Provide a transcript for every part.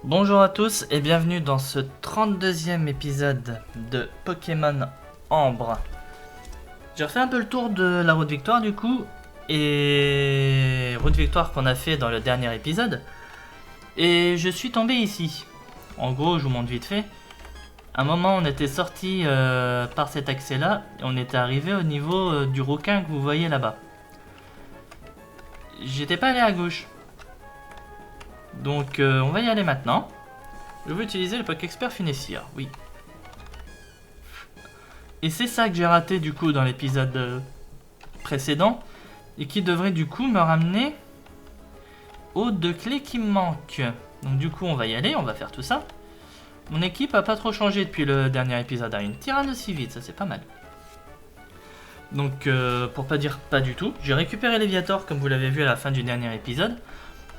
Bonjour à tous et bienvenue dans ce 32e épisode de Pokémon Ambre. J'ai refait un peu le tour de la route victoire du coup, et route victoire qu'on a fait dans le dernier épisode, et je suis tombé ici. En gros, je vous montre vite fait. À un moment, on était sorti par cet accès-là, et on était arrivé au niveau du rouquin que vous voyez là-bas. J'étais pas allé à gauche, donc on va y aller maintenant. Je vais utiliser le Pokéexpert Finessir, oui. Et c'est ça que j'ai raté du coup dans l'épisode précédent, et qui devrait du coup me ramener aux 2 clés qui me manquent. Donc du coup on va y aller, on va faire tout ça. Mon équipe a pas trop changé depuis le dernier épisode, une Tyrannosauride, ça c'est pas mal. Donc pour pas dire pas du tout, j'ai récupéré Léviator comme vous l'avez vu à la fin du dernier épisode,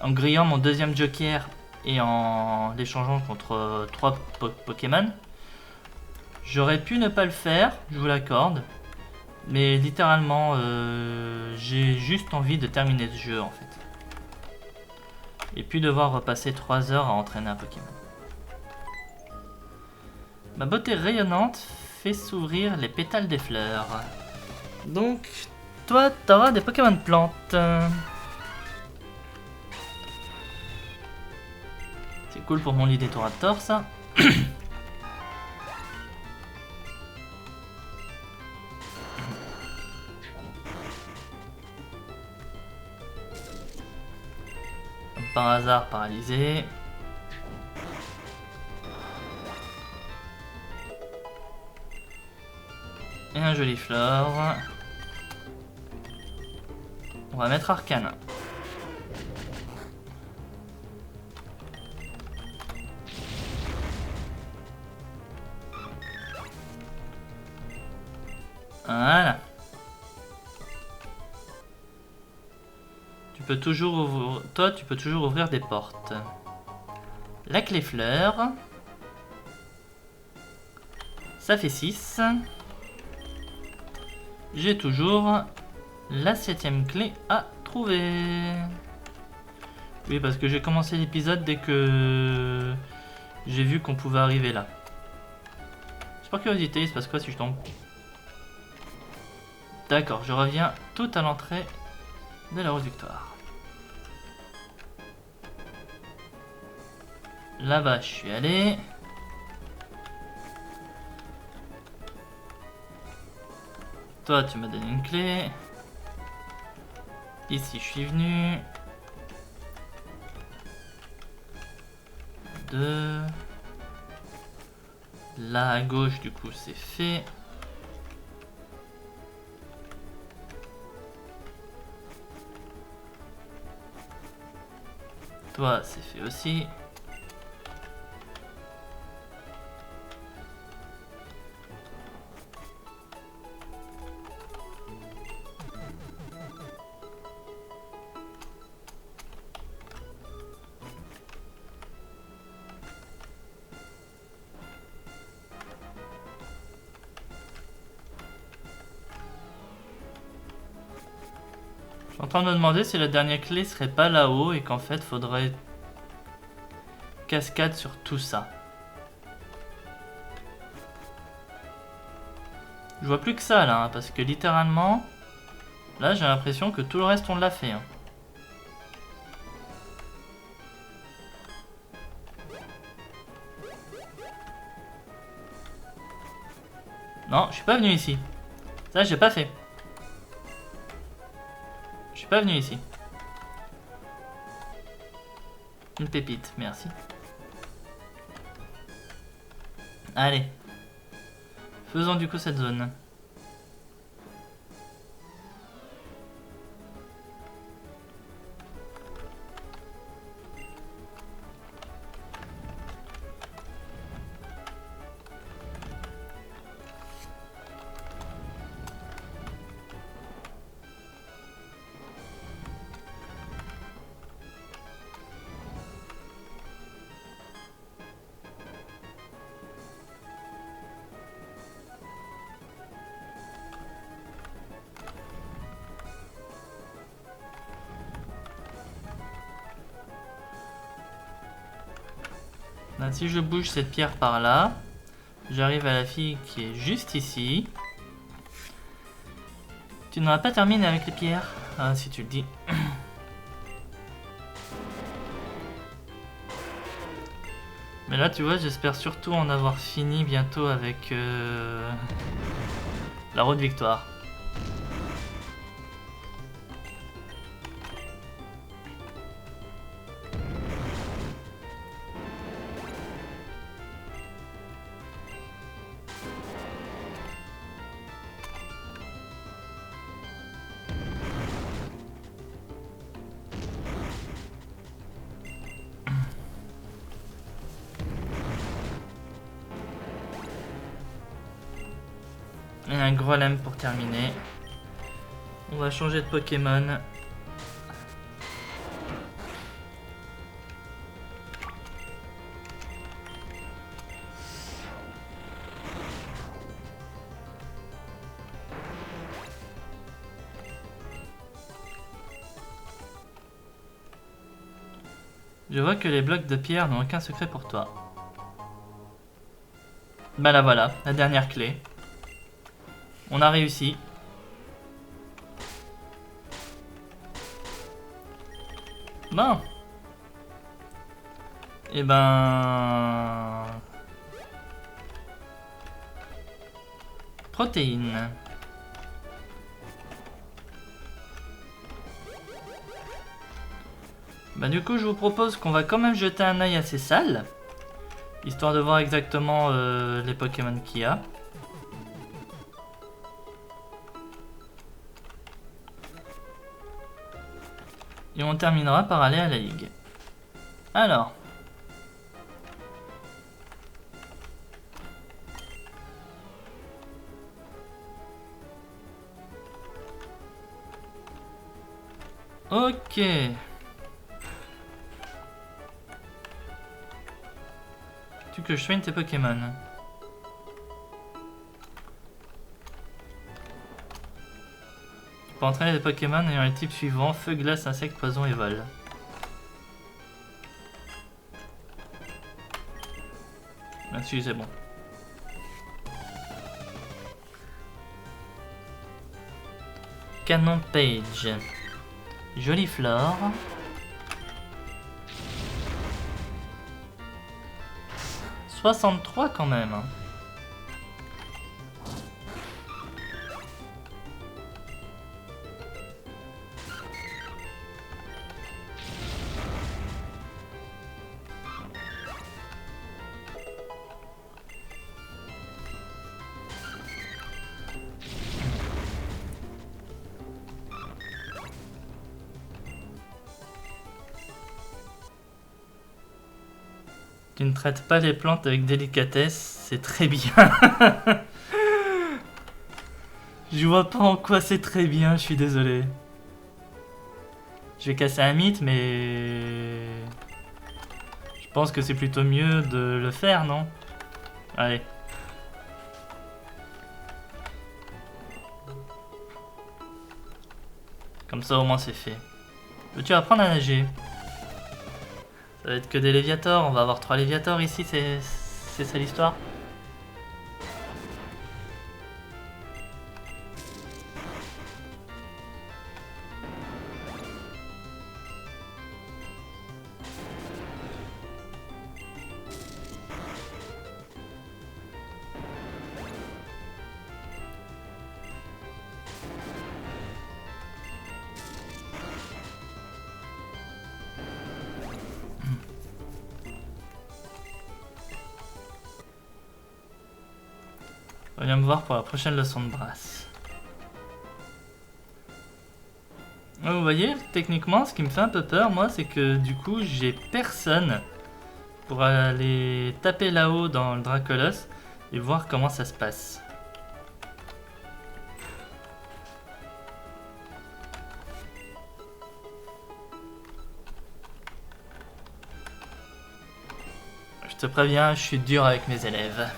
en grillant mon deuxième Joker et en l'échangeant contre 3 Pokémon. J'aurais pu ne pas le faire, je vous l'accorde, mais littéralement j'ai juste envie de terminer ce jeu en fait. Et puis devoir repasser 3 heures à entraîner un Pokémon. Ma beauté rayonnante fait s'ouvrir les pétales des fleurs. Donc, toi, t'auras des Pokémon de plantes. C'est cool pour mon lit des Toraptor, ça. Comme par hasard, paralysé. Et un joli flore. On va mettre Arcane. Voilà. Tu peux toujours ouvrir... Toi, tu peux toujours ouvrir des portes. La clé fleur. Ça fait 6. J'ai toujours la 7ème clé à trouver. Oui, parce que j'ai commencé l'épisode dès que j'ai vu qu'on pouvait arriver là. C'est par curiosité, il se passe quoi si je tombe? D'accord, je reviens tout à l'entrée de la route victoire. Là-bas, je suis allé. Toi, tu m'as donné une clé. Ici, je suis venu. 2. Là, à gauche, du coup, c'est fait. Toi, c'est fait aussi. Je suis en train de me demander si la dernière clé serait pas là-haut et qu'en fait, faudrait cascade sur tout ça. Je vois plus que ça là, parce que littéralement, là j'ai l'impression que tout le reste on l'a fait. Non, je suis pas venu ici. Ça, j'ai pas fait. Je suis pas venu ici. Une pépite, merci. Allez. Faisons du coup cette zone. Là, si je bouge cette pierre par là, j'arrive à la fille qui est juste ici. Tu n'auras pas terminé avec les pierres? Ah, si tu le dis. Mais là, tu vois, j'espère surtout en avoir fini bientôt avec la route victoire. Et un Grolem pour terminer. On va changer de Pokémon. Je vois que les blocs de pierre n'ont aucun secret pour toi. Bah là voilà, la dernière clé. On a réussi. Bon. Et ben... Protéines. Bah du coup je vous propose qu'on va quand même jeter un œil à ces salles. Histoire de voir exactement les Pokémon qu'il y a. Et on terminera par aller à la ligue. Alors. Ok. Tu que je soigne tes Pokémon. Tu peux entraîner des Pokémon ayant les types suivants: feu, glace, insecte, poison et vol. Là-dessus c'est bon. Canon Page. Jolie flore. « 63 quand même. Tu ne traites pas les plantes avec délicatesse, c'est très bien. Je vois pas en quoi c'est très bien, je suis désolé. Je vais casser un mythe, mais... je pense que c'est plutôt mieux de le faire, non? Allez. Comme ça au moins c'est fait. Veux-tu apprendre à nager? Ça va être que des Léviators, on va avoir 3 Léviators ici, c'est ça l'histoire? Viens me voir pour la prochaine leçon de brasse. Vous voyez, techniquement, ce qui me fait un peu peur, moi, c'est que du coup, j'ai personne pour aller taper là-haut dans le Dracolos et voir comment ça se passe. Je te préviens, je suis dur avec mes élèves.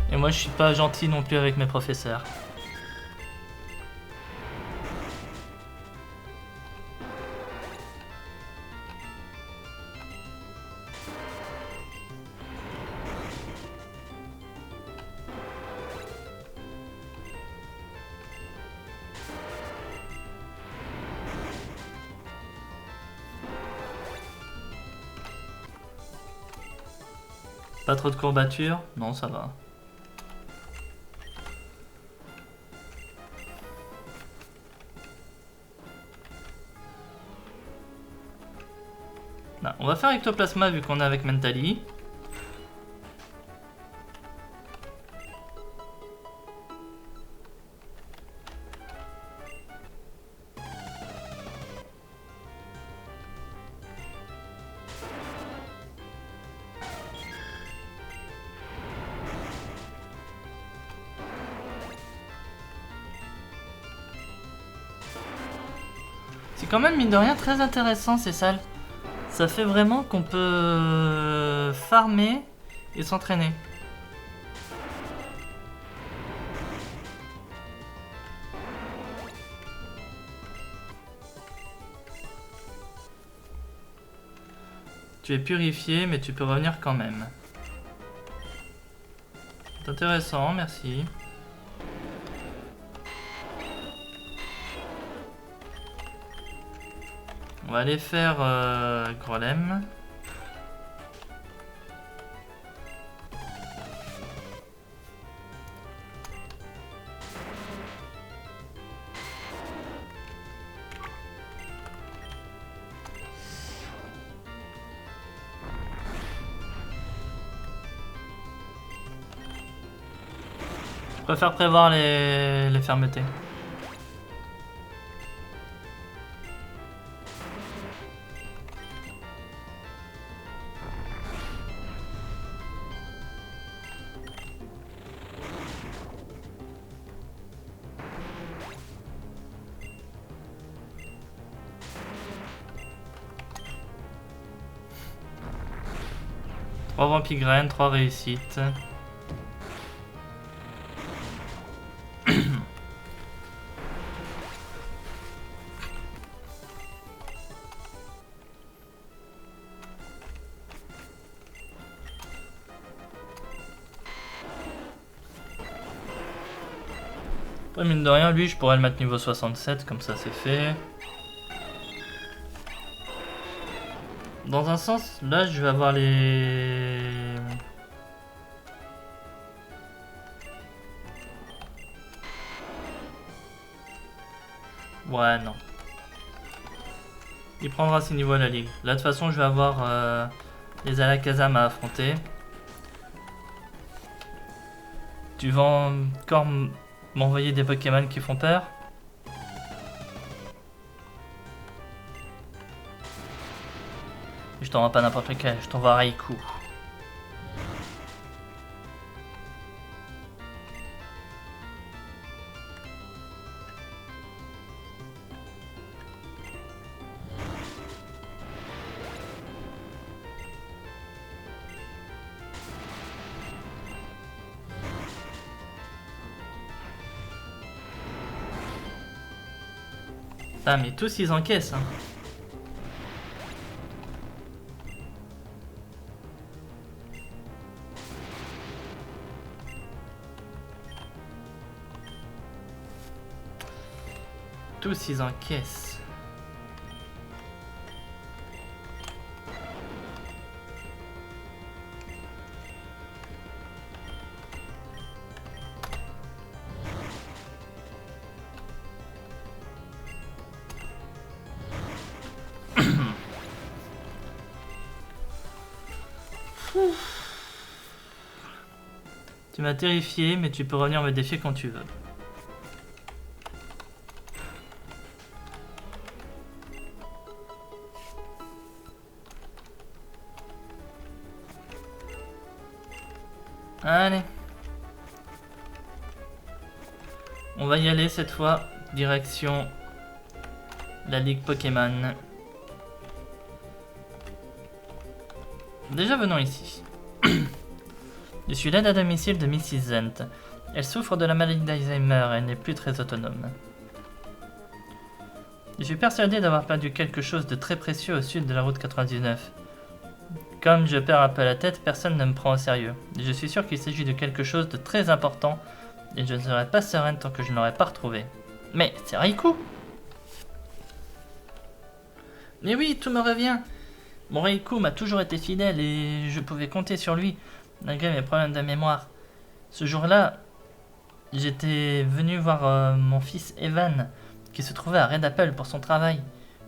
Et moi, je suis pas gentil non plus avec mes professeurs. Pas trop de courbatures? Non, ça va. Non, on va faire Ectoplasma vu qu'on est avec Mentally. C'est quand même, mine de rien, très intéressant ces salles. Ça fait vraiment qu'on peut farmer et s'entraîner. Tu es purifié, mais tu peux revenir quand même. C'est intéressant, merci. On va aller faire Grolem. Je préfère prévoir les fermetés. Trois vampigraines, 3 réussites. Après, mine de rien, lui, je pourrais le mettre niveau 67, comme ça c'est fait. Dans un sens, là, je vais avoir les... Ouais, non. Il prendra ses niveaux à la ligue. Là, de toute façon, je vais avoir les Alakazam à affronter. Tu vas encore m'envoyer des Pokémon qui font peur? Je t'envoie pas n'importe lequel, je t'envoie Raikou. Ah mais tous ils encaissent hein. Tous ils encaissent. Tu m'as terrifié, mais tu peux revenir me défier quand tu veux. Allez. On va y aller cette fois, direction la Ligue Pokémon. Déjà venons ici. Je suis l'aide à domicile de Mrs. Zent. Elle souffre de la maladie d'Alzheimer et n'est plus très autonome. Je suis persuadé d'avoir perdu quelque chose de très précieux au sud de la route 99. Comme je perds un peu la tête, personne ne me prend au sérieux. Je suis sûr qu'il s'agit de quelque chose de très important et je ne serai pas sereine tant que je ne l'aurai pas retrouvé. Mais c'est Raikou! Mais oui, tout me revient! Mon Raikou m'a toujours été fidèle et je pouvais compter sur lui. malgré mes problèmes de mémoire. Ce jour-là, j'étais venu voir mon fils Evan, qui se trouvait à Red Apple pour son travail.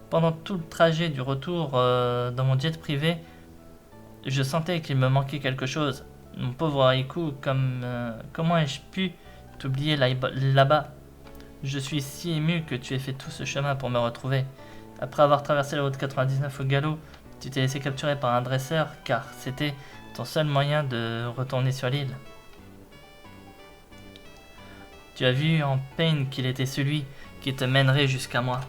Pendant tout le trajet du retour dans mon jet privé, je sentais qu'il me manquait quelque chose. Mon pauvre Haiku, comment ai-je pu t'oublier là-bas? Je suis si ému que tu aies fait tout ce chemin pour me retrouver. Après avoir traversé la route 99 au galop, tu t'es laissé capturer par un dresseur car c'était ton seul moyen de retourner sur l'île. Tu as vu en peine qu'il était celui qui te mènerait jusqu'à moi.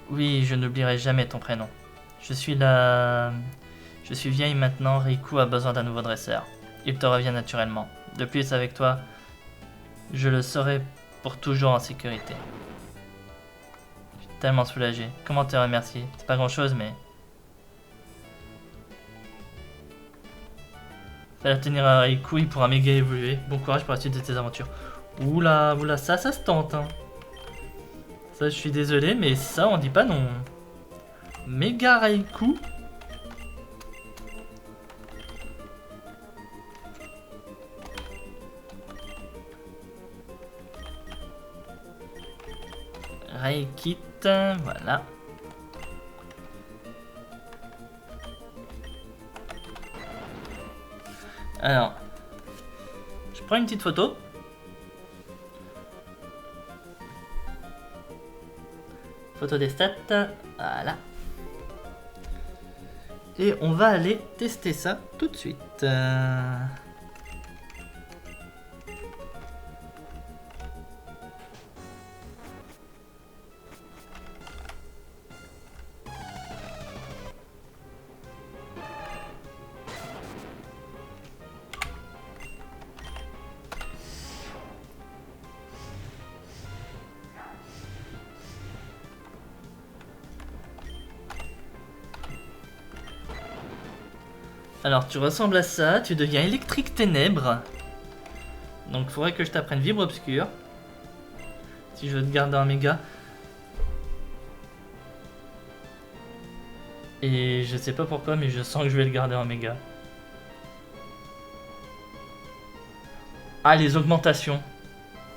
Oui, je n'oublierai jamais ton prénom. Je suis vieille maintenant, Riku a besoin d'un nouveau dresseur. Il te revient naturellement. De plus, avec toi, je le serai pour toujours en sécurité. Je suis tellement soulagé. Comment te remercier? C'est pas grand chose, mais... Fallait tenir à Riku, il pourra méga évoluer. Bon courage pour la suite de tes aventures. Oula, ça se tente, hein. Ça, je suis désolé, mais ça, on dit pas non. Méga Raikou. Raikit, voilà. Alors, je prends une petite photo. Photo des stats, voilà. Et on va aller tester ça tout de suite. Alors tu ressembles à ça, tu deviens électrique ténèbres. Donc faudrait que je t'apprenne vibre obscur. Si je veux te garder en méga. Et je sais pas pourquoi, mais je sens que je vais le garder en méga. Ah, les augmentations.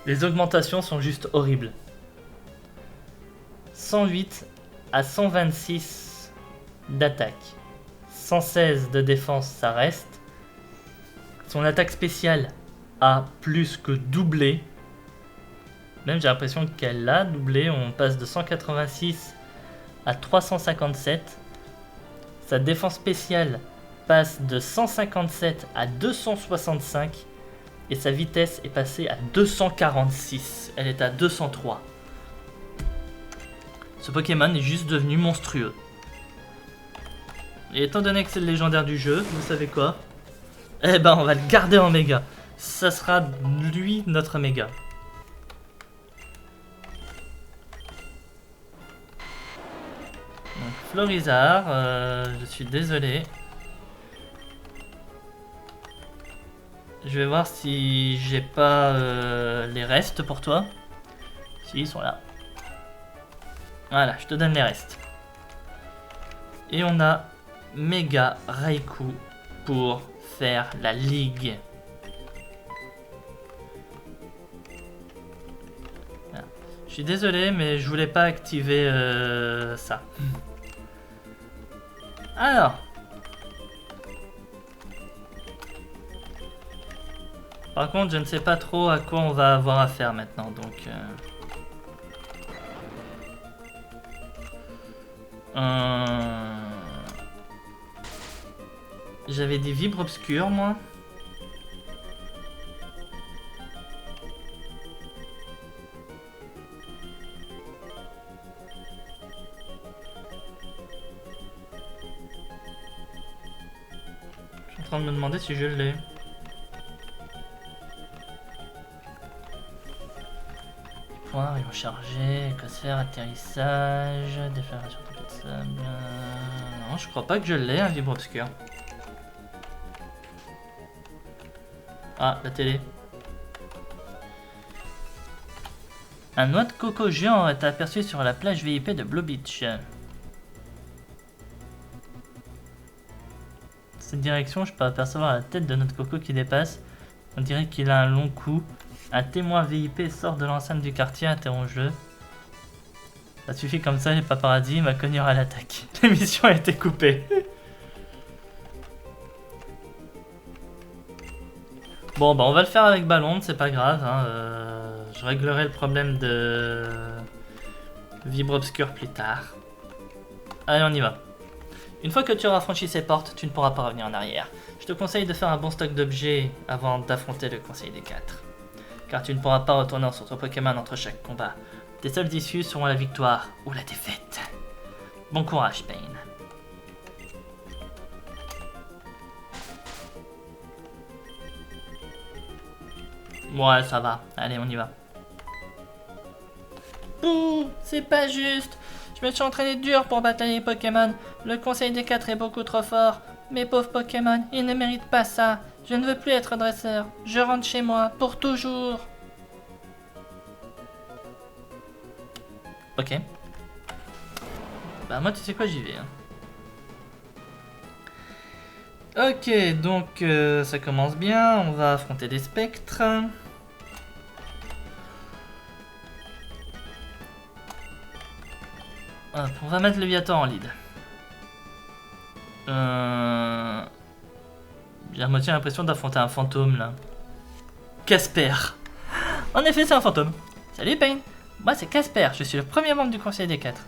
Les augmentations sont juste horribles. 108 à 126 d'attaque. 116 de défense, ça reste. Son attaque spéciale a plus que doublé. Même j'ai l'impression qu'elle l'a doublé. On passe de 186 à 357. Sa défense spéciale passe de 157 à 265. Et sa vitesse est passée à 246. Elle est à 203. Ce Pokémon est juste devenu monstrueux. Et étant donné que c'est le légendaire du jeu, vous savez quoi? Eh ben on va le garder en méga. Ça sera lui notre méga. Donc Florizard, je suis désolé. Je vais voir si j'ai pas les restes pour toi. Si, ils sont là. Voilà, je te donne les restes. Et on a Méga Raikou pour faire la ligue. Voilà. Je suis désolé, mais je voulais pas activer ça. Alors. Par contre, je ne sais pas trop à quoi on va avoir affaire maintenant, donc... J'avais des vibres obscurs, moi. Je suis en train de me demander si je l'ai. Rayon chargé, écosphère, atterrissage, déflagration de sable. Non, je crois pas que je l'ai, un vibre obscur. Ah, la télé. Un noix de coco géant est aperçu sur la plage VIP de Blue Beach. cette direction, je peux apercevoir la tête de notre coco qui dépasse. On dirait qu'il a un long cou. Un témoin VIP sort de l'enceinte du quartier, interroge-le. Ça suffit comme ça, les paparazzi m'a cogné à l'attaque. L'émission a été coupée. Bon, bah on va le faire avec ballon, c'est pas grave. Hein, je réglerai le problème de vibre obscur plus tard. Allez, on y va. Une fois que tu auras franchi ces portes, tu ne pourras pas revenir en arrière. Je te conseille de faire un bon stock d'objets avant d'affronter le Conseil des 4. Car tu ne pourras pas retourner sur ton Pokémon entre chaque combat. Tes seules issues seront la victoire ou la défaite. Bon courage, Pain. Ouais, ça va. Allez, on y va. Bouh, c'est pas juste. Je me suis entraîné dur pour batailler les Pokémon. Le Conseil des 4 est beaucoup trop fort. Mes pauvres Pokémon, ils ne méritent pas ça. Je ne veux plus être dresseur. Je rentre chez moi, pour toujours. Ok. Bah moi, tu sais quoi, j'y vais. Hein. Ok, donc ça commence bien. On va affronter des spectres. Hop, on va mettre Léviathan en lead. J'ai à moitié l'impression d'affronter un fantôme là. Casper. En effet, c'est un fantôme. Salut Pain. Moi c'est Casper, je suis le premier membre du Conseil des 4.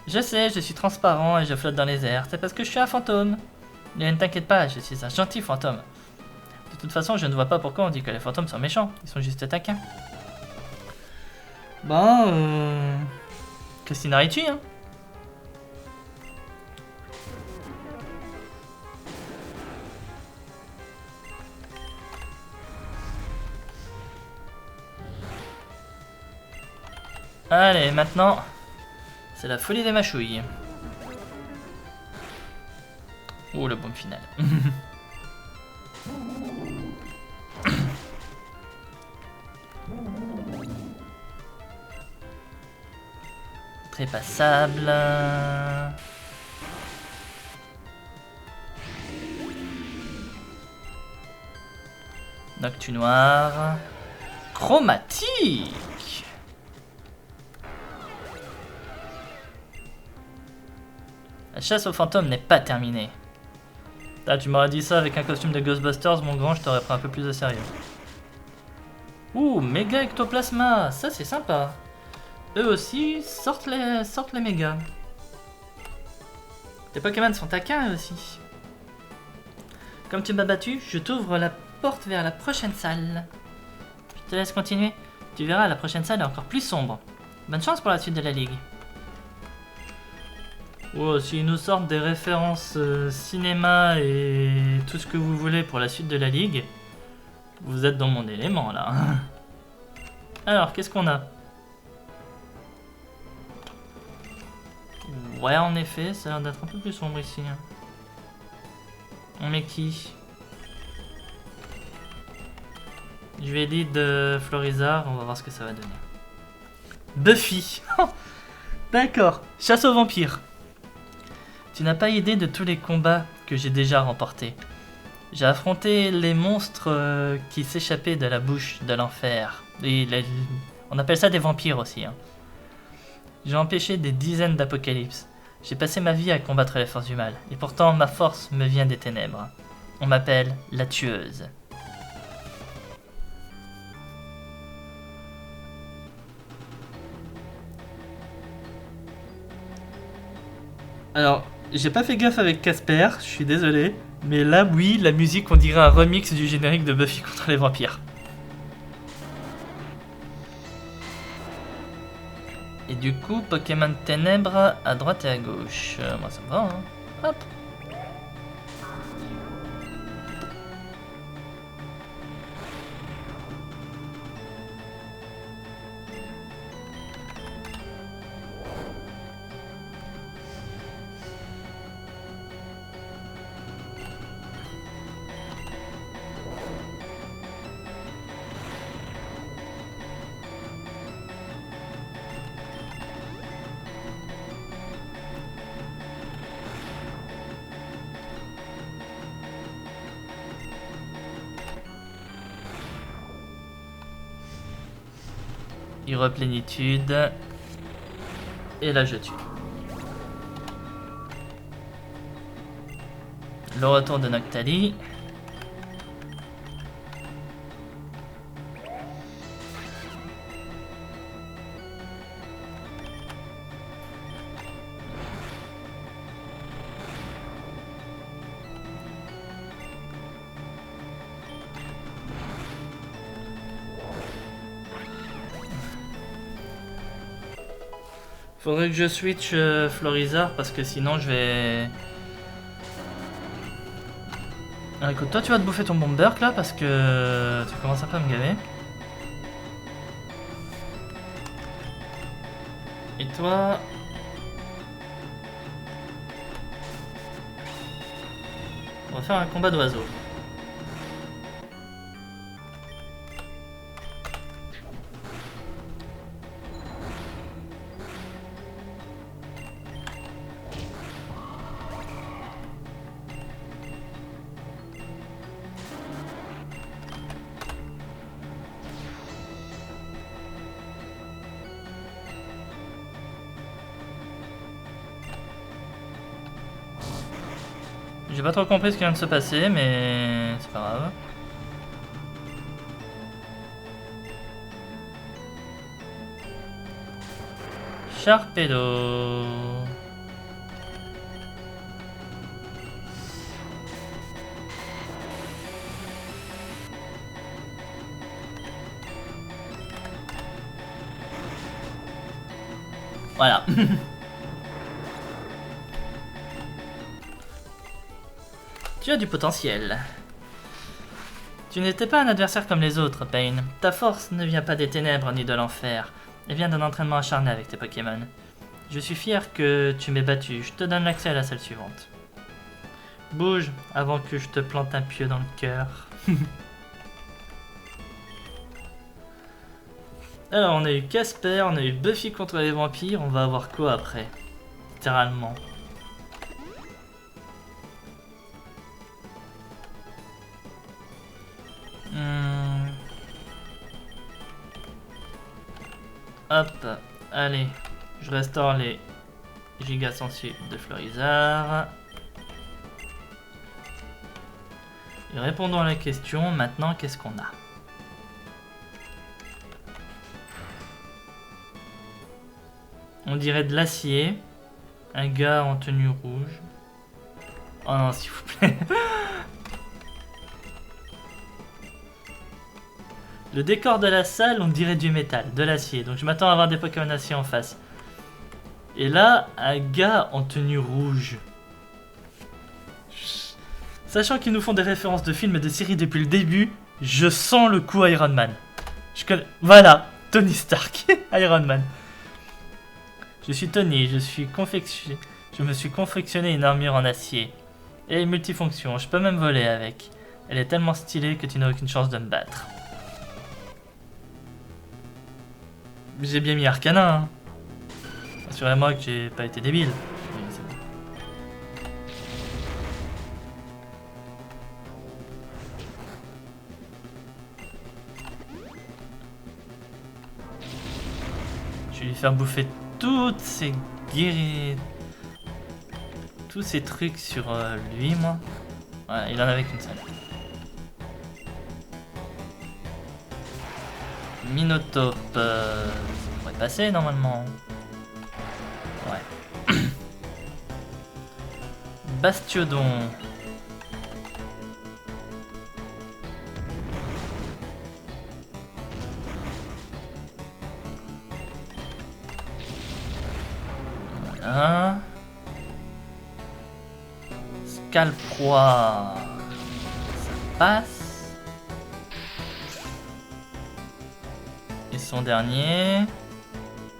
Je sais, je suis transparent et je flotte dans les airs, c'est parce que je suis un fantôme. Ne t'inquiète pas, je suis un gentil fantôme. De toute façon, je ne vois pas pourquoi on dit que les fantômes sont méchants, ils sont juste taquins. Bon, Christina Ricci, hein. Allez, maintenant, c'est la folie des mâchouilles. Oh, le bombe final. Très passable. Noctu noir. Chromatique. La chasse aux fantômes n'est pas terminée. Là, tu m'aurais dit ça avec un costume de Ghostbusters, mon grand, je t'aurais pris un peu plus au sérieux. Ouh, méga ectoplasma, ça c'est sympa. Eux aussi sortent les mégas. Tes Pokémon sont taquins eux aussi. Comme tu m'as battu, je t'ouvre la porte vers la prochaine salle. Je te laisse continuer. Tu verras, la prochaine salle est encore plus sombre. Bonne chance pour la suite de la ligue. Oh, s'ils nous sortent des références cinéma et tout ce que vous voulez pour la suite de la ligue, vous êtes dans mon élément là. Alors, qu'est-ce qu'on a? Ouais, en effet, ça a l'air d'être un peu plus sombre ici. On met qui? Je vais lead Florizard, on va voir ce que ça va donner. Buffy. D'accord, chasse aux vampires. Tu n'as pas idée de tous les combats que j'ai déjà remportés. J'ai affronté les monstres qui s'échappaient de la bouche de l'enfer. On appelle ça des vampires aussi. Hein. J'ai empêché des dizaines d'apocalypses. J'ai passé ma vie à combattre les forces du mal. Et pourtant, ma force me vient des ténèbres. On m'appelle la tueuse. Alors, j'ai pas fait gaffe avec Casper, je suis désolé. Mais là, oui, la musique, on dirait un remix du générique de Buffy contre les vampires. Et du coup, Pokémon Ténèbres à droite et à gauche. Moi, ça me va, hein. Hop. Plénitude. Et là je tue. Le retour de Noctali. Faudrait que je switch Florizard parce que sinon je vais... Alors écoute, toi tu vas te bouffer ton bomberk là parce que tu commences un peu à me gaver. Et toi... On va faire un combat d'oiseaux. J'ai pas trop compris ce qui vient de se passer, mais c'est pas grave. Sharpedo. Voilà. Tu as du potentiel. Tu n'étais pas un adversaire comme les autres, Pain. Ta force ne vient pas des ténèbres ni de l'enfer. Elle vient d'un entraînement acharné avec tes Pokémon. Je suis fier que tu m'aies battu. Je te donne l'accès à la salle suivante. Bouge avant que je te plante un pieu dans le cœur. Alors, on a eu Casper, on a eu Buffy contre les vampires. On va avoir quoi après? Littéralement. Hop, allez, je restaure les gigas sensus de Florizard. Et répondons à la question, maintenant qu'est-ce qu'on a? On dirait de l'acier, un gars en tenue rouge. Oh non, s'il vous plaît. Le décor de la salle, on dirait du métal, de l'acier. Donc je m'attends à avoir des Pokémon acier en face. Et là, un gars en tenue rouge. Sachant qu'ils nous font des références de films et de séries depuis le début, je sens le coup Iron Man. Je connais... Voilà, Tony Stark, Iron Man. Je suis Tony, je me suis confectionné une armure en acier. Et multifonction, je peux même voler avec. Elle est tellement stylée que tu n'as aucune chance de me battre. J'ai bien mis Arcana, hein. Assurez-moi que j'ai pas été débile. Oui, c'est bon. Je vais lui faire bouffer toutes ces guéris... tous ces trucs sur lui, moi. Ouais, il en avait qu'une seule. Minotape, ça pourrait passer normalement. Ouais. Bastiodon. Voilà. Scalproie. Ça passe. Et son dernier...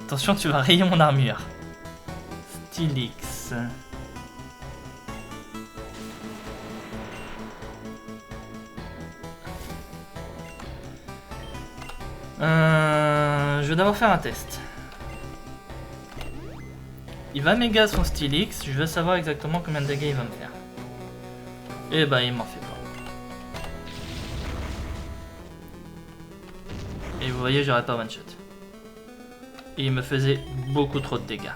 Attention, tu vas rayer mon armure. Stylix. Je vais d'abord faire un test. Il va méga son Stylix, je veux savoir exactement combien de dégâts il va me faire. Et bah il m'en fait pas. Et vous voyez, j'aurais pas one shot. Et il me faisait beaucoup trop de dégâts.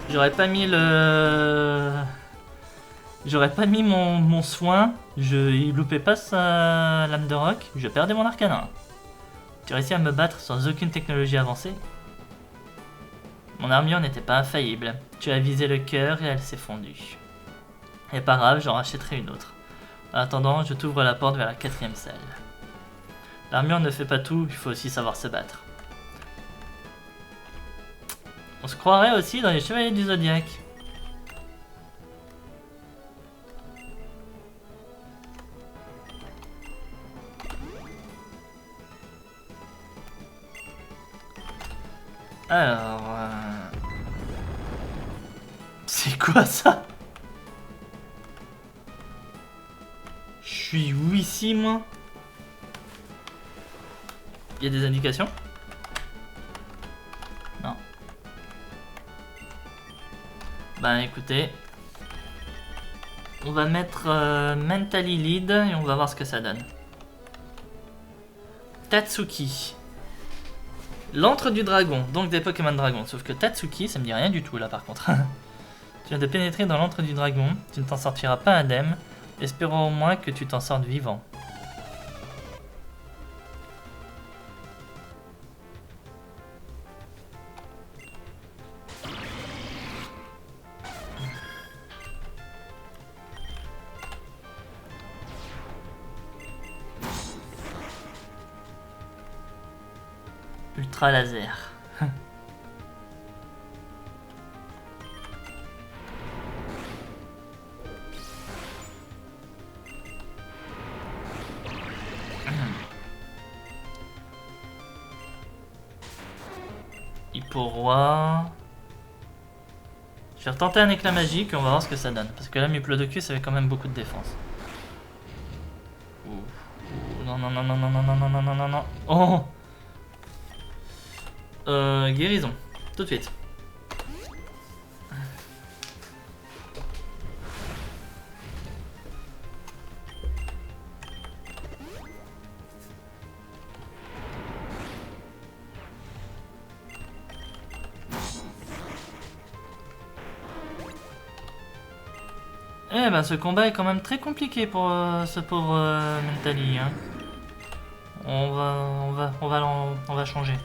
J'aurais pas mis le... J'aurais pas mis mon soin. Il loupait pas sa lame de roc. Je perdais mon arcana. Tu réussis à me battre sans aucune technologie avancée. Mon armure n'était pas infaillible. Tu as visé le cœur et elle s'est fondue. Et pas grave, j'en rachèterai une autre. En attendant, je t'ouvre la porte vers la 4e salle. L'armure ne fait pas tout, il faut aussi savoir se battre. On se croirait aussi dans les Chevaliers du Zodiaque. Alors... C'est quoi ça? Je suis où ici, moi? Il y a des indications? Non. Bah écoutez... On va mettre Mentally Lead et on va voir ce que ça donne. Tatsuki. L'antre du dragon, donc des Pokémon dragons. Sauf que Tatsuki, ça me dit rien du tout là par contre. Tu viens de pénétrer dans l'antre du dragon, tu ne t'en sortiras pas indemne. Espérons au moins que tu t'en sortes vivant. Ultra laser. Hippo-roi. Je vais retenter un éclat magique et on va voir ce que ça donne. Parce que là, Muplodocus avait quand même beaucoup de défense. Ouh. Ouh, non, non, non, non, non, non, non, non, non, non, non, non. Oh! Guérison. Tout de suite. Eh ben ce combat est quand même très compliqué pour ce pauvre Mentally. Hein. On va changer.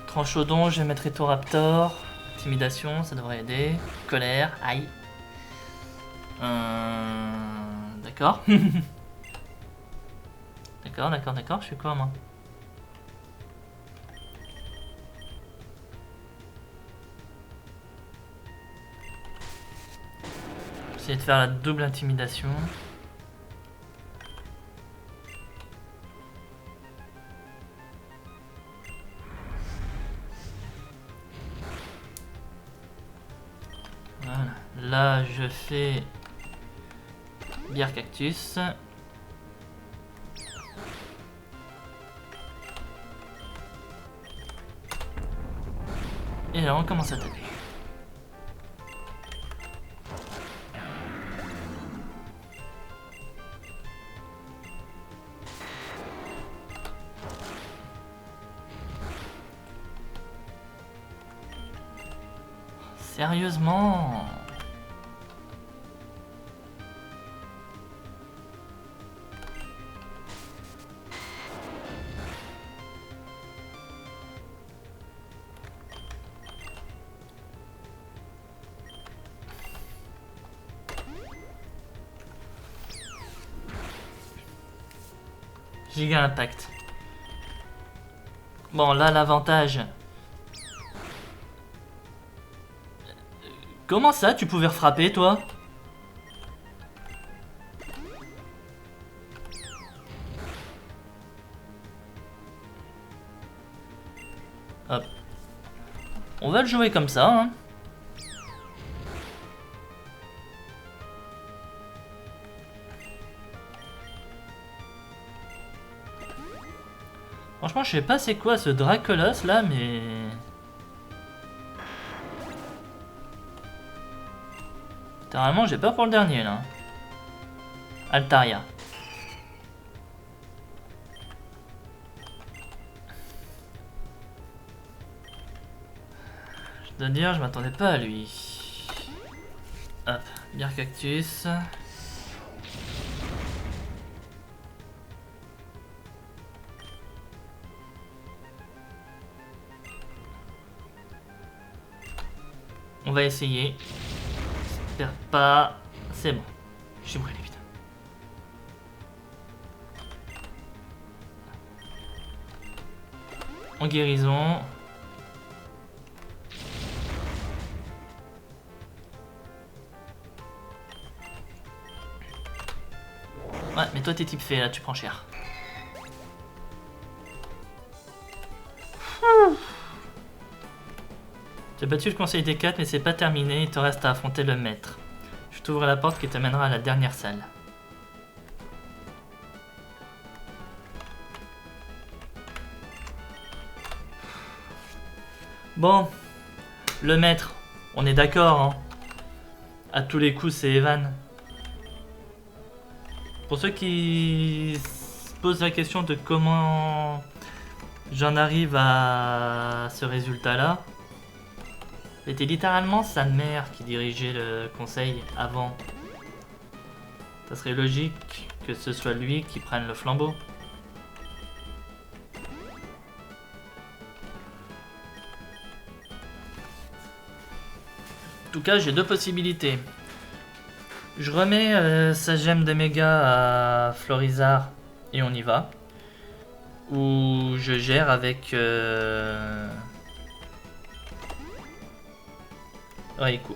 Tranchodon, je vais mettre Etoraptor. Intimidation, ça devrait aider. Colère, aïe. D'accord. D'accord. Je fais quoi moi? Essayer de faire la double intimidation. Voilà. Là, je fais bière cactus. Et là, on commence à taper. Sérieusement? Giga impact. Bon, là, l'avantage... Comment ça, tu pouvais refrapper, toi? Hop. On va le jouer comme ça, hein. Franchement, je sais pas c'est quoi ce Dracolos, là, mais... Littéralement, j'ai peur pour le dernier, là. Altaria. Je dois dire, je m'attendais pas à lui. Hop, bière cactus. On va essayer. J'espère pas. C'est bon. Je suis brûlé, putain. En guérison. Ouais, mais toi t'es type fée là, tu prends cher. Tu as battu le conseil des 4, mais c'est pas terminé, il te reste à affronter le maître. Je t'ouvre la porte qui te mènera à la dernière salle. Bon, le maître, on est d'accord, hein. À tous les coups, c'est Evan. Pour ceux qui se posent la question de comment j'en arrive à ce résultat-là, c'était littéralement sa mère qui dirigeait le conseil avant. Ça serait logique que ce soit lui qui prenne le flambeau. En tout cas, j'ai deux possibilités. Je remets sa gemme de méga à Florizard et on y va. Ou je gère avec Raikou.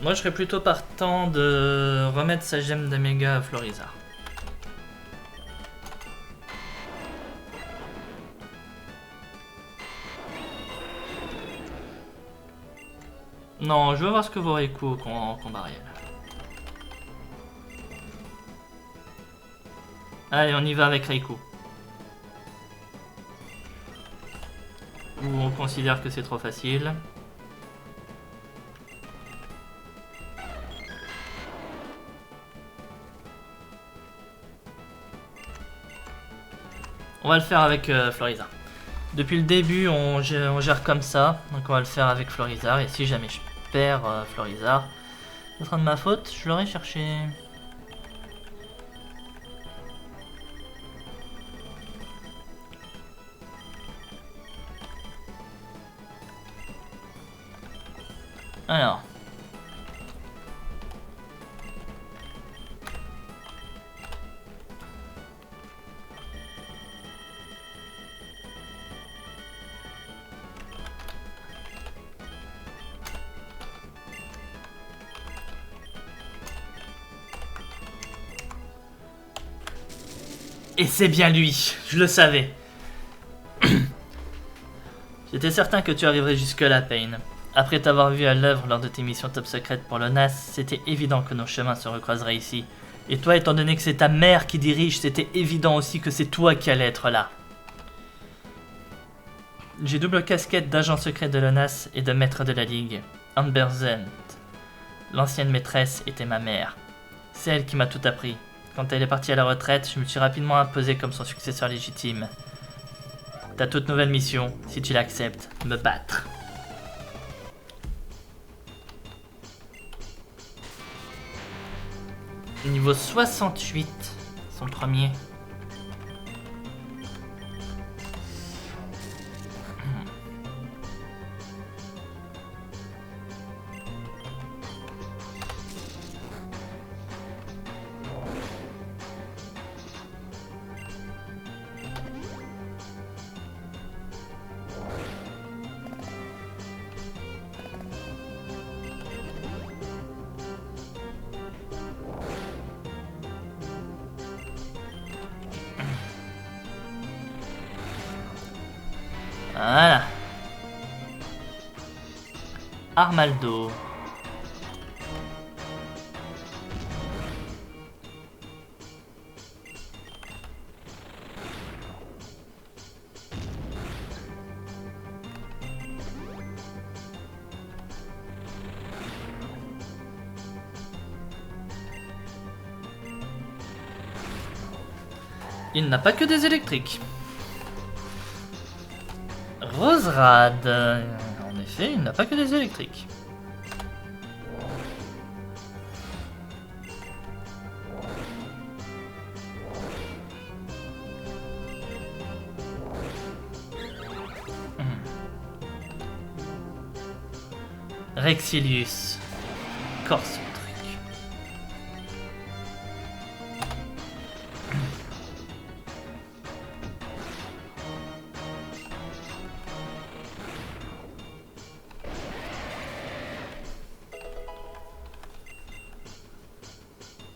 Moi, je serais plutôt partant de remettre sa gemme de méga à Florizard. Non, je veux voir ce que vaut Raikou en combat réel. Allez, on y va avec Raikou. Ou on considère que c'est trop facile. On va le faire avec Florizard. Depuis le début, on gère comme ça. Donc on va le faire avec Florizard. Et si jamais je perds Florizard, ce sera de ma faute. Je l'aurais cherché. Alors. Et c'est bien lui, je le savais. J'étais certain que tu arriverais jusque-là, Payne. Après t'avoir vu à l'œuvre lors de tes missions top secrètes pour le NAS, c'était évident que nos chemins se recroiseraient ici. Et toi, étant donné que c'est ta mère qui dirige, c'était évident aussi que c'est toi qui allais être là. J'ai double casquette d'agent secret de l'ONAS et de maître de la Ligue. Amber Zent, l'ancienne maîtresse, était ma mère. C'est elle qui m'a tout appris. Quand elle est partie à la retraite, je me suis rapidement imposé comme son successeur légitime. Ta toute nouvelle mission, si tu l'acceptes, me battre. Niveau 68, son premier. Voilà. Armaldo. Il n'a pas que des électriques. Roserad. En effet, il n'a pas que des électriques. Rexilius. Corse le truc.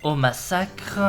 Au massacre.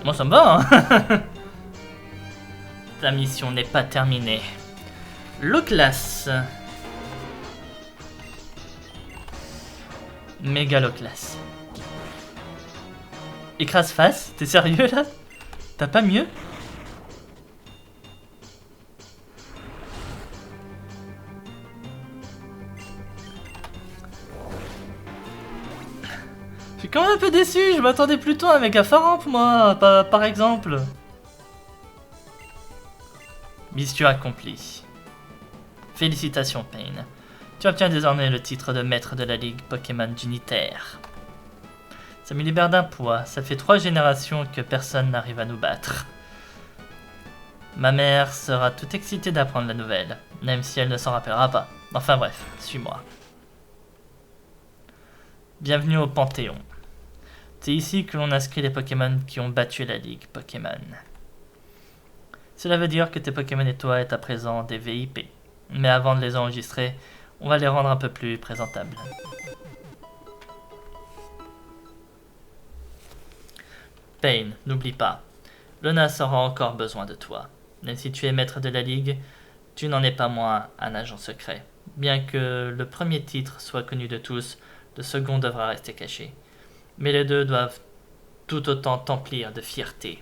Moi ça me va, hein. Ta mission n'est pas terminée. Loclas. Mégaloclas. Écrase face. T'es sérieux là? T'as pas mieux? Je suis quand même un peu déçu, je m'attendais plutôt à un méga Faramp moi, par exemple. Mission accomplie. Félicitations Pain. Tu obtiens désormais le titre de maître de la Ligue Pokémon d'Unitaire. Ça me libère d'un poids, ça fait 3 générations que personne n'arrive à nous battre. Ma mère sera toute excitée d'apprendre la nouvelle, même si elle ne s'en rappellera pas. Enfin bref, suis-moi. Bienvenue au Panthéon. C'est ici que l'on inscrit les Pokémon qui ont battu la Ligue Pokémon. Cela veut dire que tes Pokémon et toi êtes à présent des VIP. Mais avant de les enregistrer, on va les rendre un peu plus présentables. Pain, n'oublie pas, Lonas aura encore besoin de toi. Même si tu es maître de la Ligue, tu n'en es pas moins un agent secret. Bien que le premier titre soit connu de tous, le second devra rester caché. Mais les deux doivent tout autant t'emplir de fierté.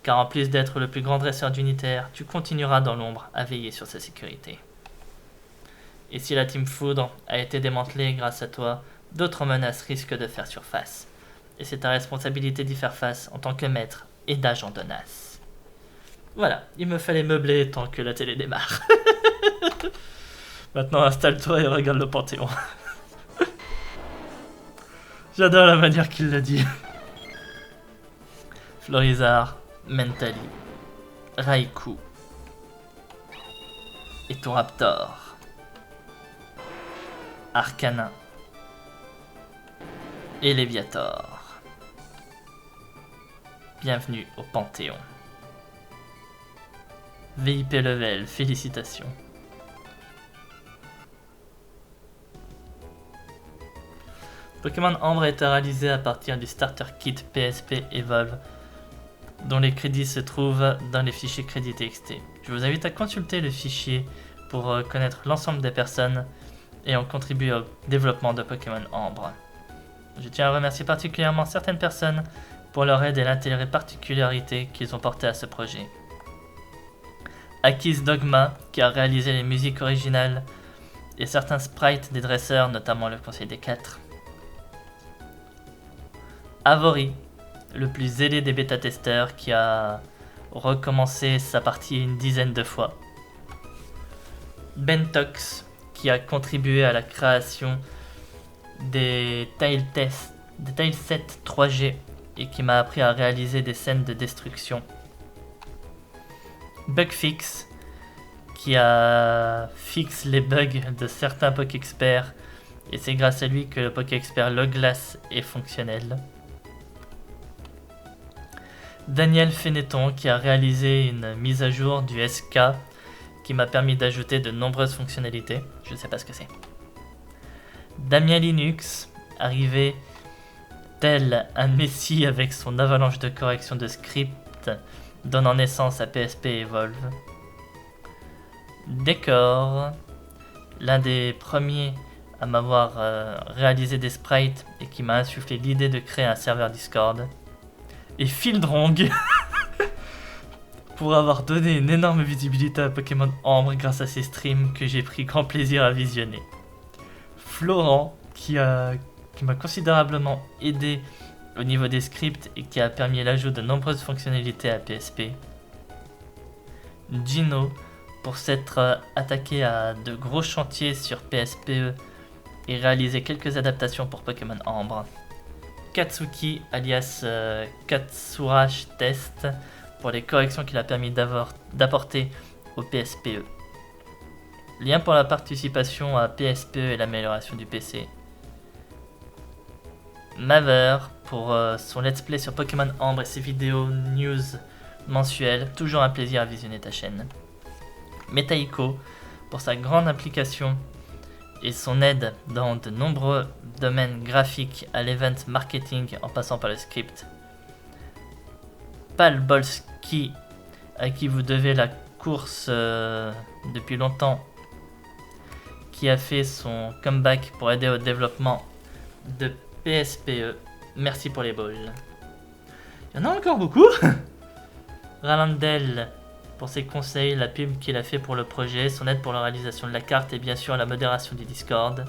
Car en plus d'être le plus grand dresseur d'Unitaire, tu continueras dans l'ombre à veiller sur sa sécurité. Et si la Team Foudre a été démantelée grâce à toi, d'autres menaces risquent de faire surface. Et c'est ta responsabilité d'y faire face en tant que maître et d'agent de NAS. Voilà, il me fallait meubler tant que la télé démarre. Maintenant installe-toi et regarde le Panthéon. J'adore la manière qu'il l'a dit. Florizard, Mentali, Raikou et ton Raptor, Arcanin et Léviator. Bienvenue au Panthéon. VIP level, félicitations. Pokémon Ambre est réalisé à partir du Starter Kit PSP Evolve, dont les crédits se trouvent dans les fichiers crédits TXT. Je vous invite à consulter le fichier pour connaître l'ensemble des personnes ayant contribué au développement de Pokémon Ambre. Je tiens à remercier particulièrement certaines personnes pour leur aide et l'intérêt particularité qu'ils ont porté à ce projet. Akis Dogma, qui a réalisé les musiques originales et certains sprites des dresseurs, notamment le Conseil des 4. Avori, le plus zélé des bêta-testeurs qui a recommencé sa partie une dizaine de fois. Bentox, qui a contribué à la création des tileset 3G et qui m'a appris à réaliser des scènes de destruction. Bugfix, qui a fixé les bugs de certains Pokéexperts et c'est grâce à lui que le Pokéexpert Loglass est fonctionnel. Daniel Fenneton, qui a réalisé une mise à jour du SK qui m'a permis d'ajouter de nombreuses fonctionnalités. Je ne sais pas ce que c'est. Damien Linux, arrivé tel un messie avec son avalanche de corrections de script donnant naissance à PSP Evolve. Décor, l'un des premiers à m'avoir réalisé des sprites et qui m'a insufflé l'idée de créer un serveur Discord. Et Fieldrong pour avoir donné une énorme visibilité à Pokémon Ambre grâce à ses streams que j'ai pris grand plaisir à visionner. Florent qui m'a considérablement aidé au niveau des scripts et qui a permis l'ajout de nombreuses fonctionnalités à PSP. Gino pour s'être attaqué à de gros chantiers sur PSPE et réaliser quelques adaptations pour Pokémon Ambre. Katsuki alias Katsurash Test pour les corrections qu'il a permis d'apporter au PSPE. Lien pour la participation à PSPE et l'amélioration du PC. Maver pour son let's play sur Pokémon Ambre et ses vidéos news mensuelles, toujours un plaisir à visionner ta chaîne. Metaiko pour sa grande implication et son aide dans de nombreux domaines graphiques à l'event marketing en passant par le script. Palbolski, à qui vous devez la course depuis longtemps, qui a fait son comeback pour aider au développement de PSPE. Merci pour les balls. Il y en a encore beaucoup. Ralandel pour ses conseils, la pub qu'il a fait pour le projet, son aide pour la réalisation de la carte et bien sûr la modération du Discord.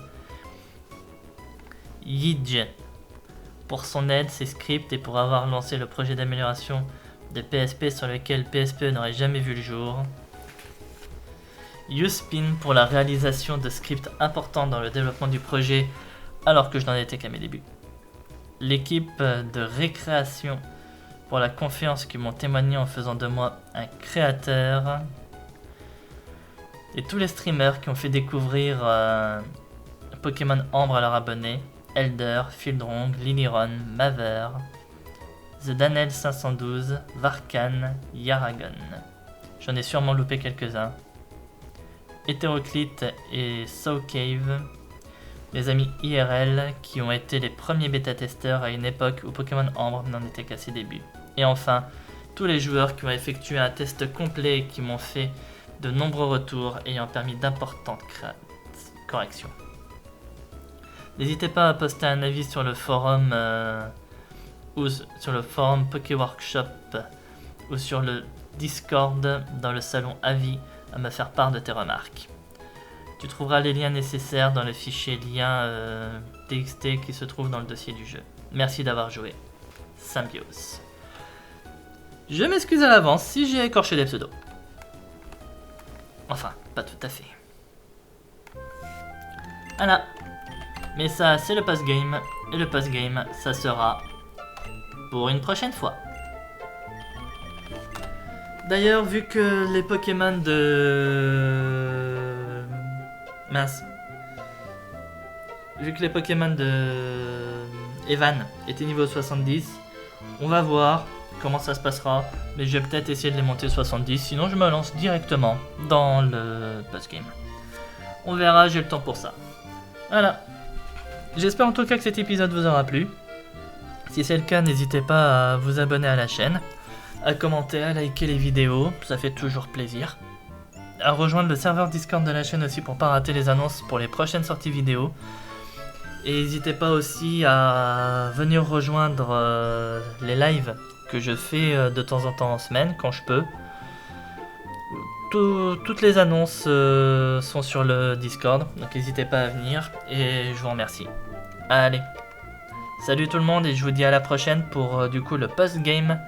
Yidj pour son aide, ses scripts et pour avoir lancé le projet d'amélioration de PSP sur lequel PSP n'aurait jamais vu le jour. Uspin pour la réalisation de scripts importants dans le développement du projet alors que je n'en étais qu'à mes débuts. L'équipe de récréation pour la confiance qu'ils m'ont témoigné en faisant de moi un créateur. Et tous les streamers qui ont fait découvrir Pokémon Ambre à leurs abonnés. Elder, Fieldrong, Liniron, Maver, The Danel 512, Varkan, Yaragon. J'en ai sûrement loupé quelques-uns. Hétéroclite et Soulcave, mes amis IRL qui ont été les premiers bêta-testeurs à une époque où Pokémon Ambre n'en était qu'à ses débuts. Et enfin, tous les joueurs qui ont effectué un test complet et qui m'ont fait de nombreux retours ayant permis d'importantes corrections. N'hésitez pas à poster un avis sur le forum ou sur le forum Pokéworkshop ou sur le Discord dans le salon avis à me faire part de tes remarques. Tu trouveras les liens nécessaires dans le fichier lien TXT qui se trouve dans le dossier du jeu. Merci d'avoir joué. Symbiose. Je m'excuse à l'avance si j'ai écorché des pseudos. Enfin, pas tout à fait. Voilà. Mais ça, c'est le post-game. Et le post-game, ça sera pour une prochaine fois. D'ailleurs, vu que les Pokémon de... Mince. Vu que les Pokémon de Evan étaient niveau 70, on va voir comment ça se passera. Mais je vais peut-être essayer de les monter 70, sinon je me lance directement dans le post-game. On verra, j'ai le temps pour ça. Voilà. J'espère en tout cas que cet épisode vous aura plu. Si c'est le cas, n'hésitez pas à vous abonner à la chaîne, à commenter, à liker les vidéos, ça fait toujours plaisir. À rejoindre le serveur Discord de la chaîne aussi pour pas rater les annonces pour les prochaines sorties vidéo. Et n'hésitez pas aussi à venir rejoindre les lives que je fais de temps en temps en semaine, quand je peux. Toutes les annonces sont sur le Discord, donc n'hésitez pas à venir et je vous remercie. Allez, salut tout le monde et je vous dis à la prochaine pour du coup le post-game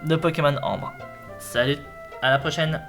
de Pokémon Ambre. Salut, à la prochaine.